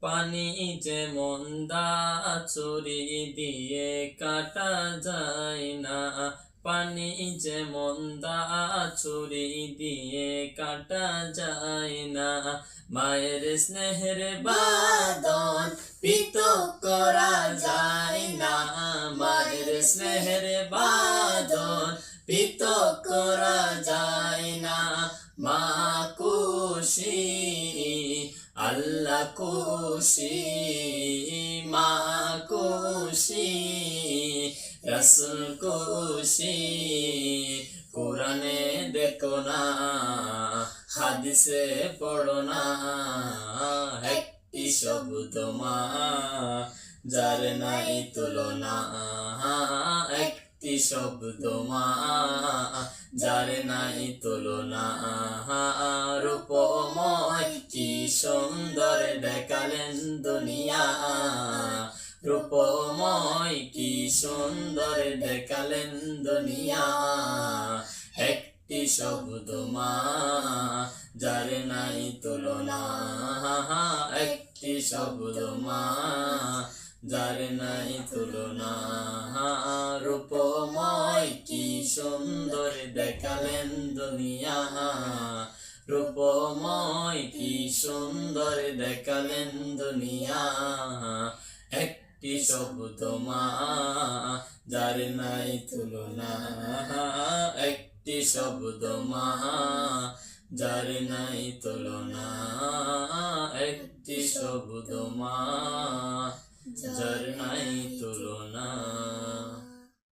পানি যেমন দা ছুরি দিয়ে কাটা যায় না, পানি যেমন দা ছুরি দিয়ে কাটা যায় না, মায়ের স্নেহের বাঁধন পৃথক করা যায় না, মায়ের স্নেহের বাঁধন পৃথক করা যায় না। মা খুশি আল্লাহ খুশি, মা খুশি রাসূল খুশি, কোরআনে দেখো না হাদিসে পড়ো না, একটি শব্দ মা যার নাই তুলনা, একটি শব্দ মা যার নাই তুলনা। রূপময় কি সুন্দর দেখালেন দুনিয়া, রূপময় কি সুন্দর দেখালেন দুনিয়া, একটি শব্দ মা যার নাই তুলনা, একটি শব্দ মা যার নাই তুলনা। রূপময় কি সুন্দর দেখালেন দুনিয়া, রূপময় কি সুন্দর দেখালেন দুনিয়া, একটি শব্দ মা যার নাই তুলনা, একটি শব্দ মা যার নাই তুলনা, একটি শব্দ মা যার নাই তুলনা।